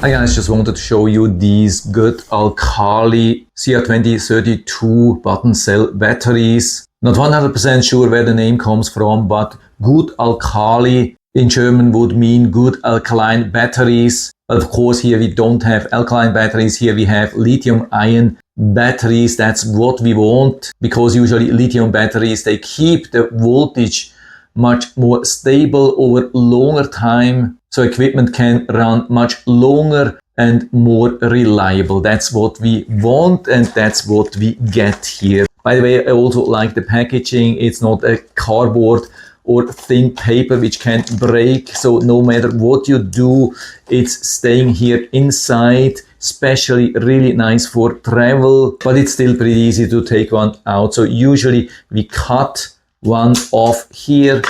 Hi guys, just wanted to show you these GutAlkaLi CR2032 button cell batteries. Not 100% sure where the name comes from, but GutAlkaLi in German would mean good alkaline batteries. But of course here we don't have alkaline batteries, here we have lithium-ion batteries. That's what we want, because usually lithium batteries, they keep the voltage much more stable over longer time, so equipment can run much longer and more reliable. That's what we want, and that's what we get here. By the way, I also like the packaging. It's not a cardboard or thin paper which can break, so no matter what you do, it's staying here inside. Especially really nice for travel, but it's still pretty easy to take one out. So usually we cut one off here.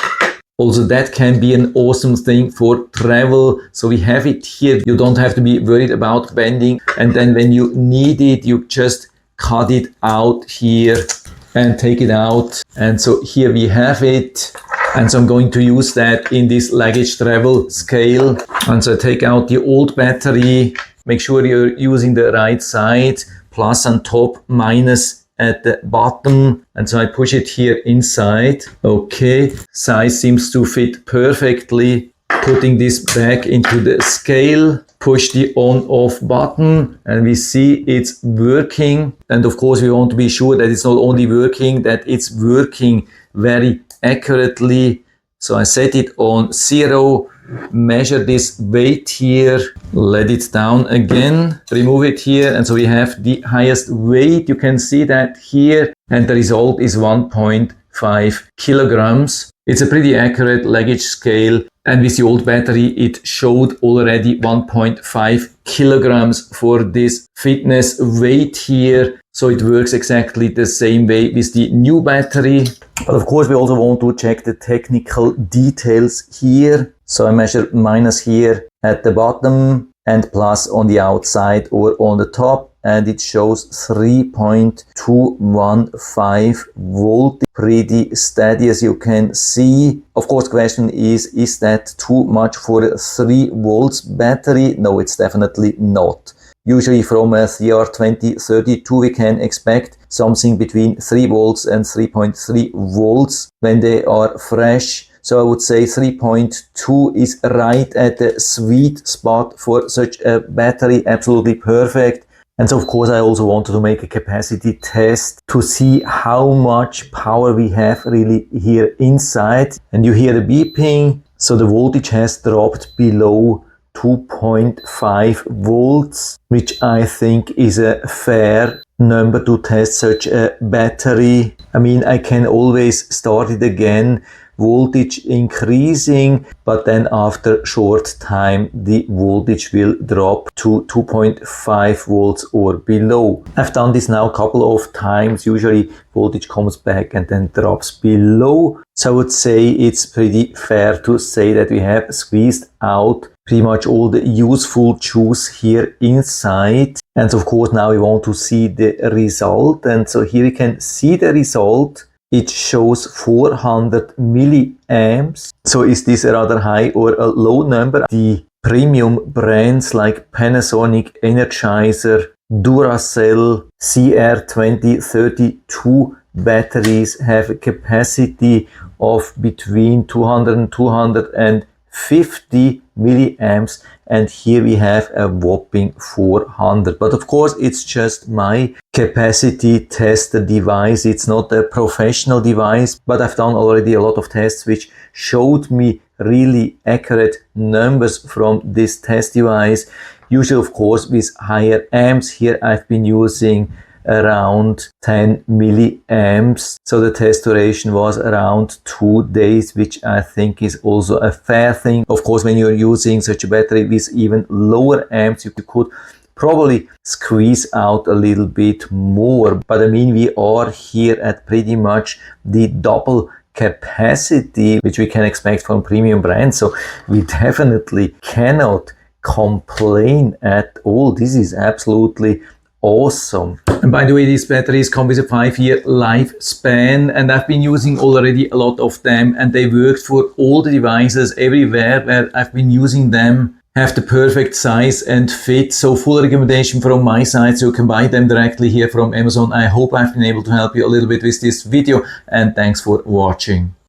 Also, that can be an awesome thing for travel. So we have it here. You don't have to be worried about bending. And then when you need it, you just cut it out here and take it out. And so here we have it. And so I'm going to use that in this luggage travel scale. And so I take out the old battery. Make sure you're using the right side, plus on top, minus at the bottom, and so I push it here inside. Okay, size seems to fit perfectly. Putting this back into the scale, push the on-off button, and we see it's working. And of course we want to be sure that it's not only working, that it's working very accurately. So I set it on 0, measure this weight here, let it down again, remove it here, and so we have the highest weight. You can see that here, and the result is 1.5 kilograms. It's a pretty accurate luggage scale, and with the old battery it showed already 1.5 kilograms for this fitness weight here. So it works exactly the same way with the new battery. But of course we also want to check the technical details here. So I measure minus here at the bottom and plus on the outside or on the top, and it shows 3.215 volt. Pretty steady, as you can see. Of course, question is that too much for a 3 volts battery? No, it's definitely not. Usually from a CR2032 we can expect something between 3 volts and 3.3 volts when they are fresh. So I would say 3.2 is right at the sweet spot for such a battery, absolutely perfect. And so of course I also wanted to make a capacity test to see how much power we have really here inside. And you hear the beeping, so the voltage has dropped below 2.5 volts, which I think is a fair number to test such a battery. I mean, I can always start it again, voltage increasing, but then after short time the voltage will drop to 2.5 volts or below. I've done this now a couple of times. Usually voltage comes back and then drops below. So I would say it's pretty fair to say that we have squeezed out pretty much all the useful juice here inside. And of course now we want to see the result, and so here we can see the result. It shows 400 milliamps. So is this a rather high or a low number? The premium brands like Panasonic, Energizer, Duracell, CR2032 batteries have a capacity of between 200 and 250 milliamps, and here we have a whopping 400. But of course it's just my capacity test device, it's not a professional device, but I've done already a lot of tests which showed me really accurate numbers from this test device. Usually of course with higher amps. Here I've been using around 10 milliamps, so the test duration was around 2 days, which I think is also a fair thing. Of course when you're using such a battery with even lower amps, you could probably squeeze out a little bit more, but I mean we are here at pretty much the double capacity which we can expect from premium brands, so we definitely cannot complain at all. This is absolutely awesome. And by the way, these batteries come with a 5-year lifespan, and I've been using already a lot of them, and they worked for all the devices everywhere where I've been using them. have the perfect size and fit. So full recommendation from my side, so you can buy them directly here from Amazon. I hope I've been able to help you a little bit with this video, and thanks for watching.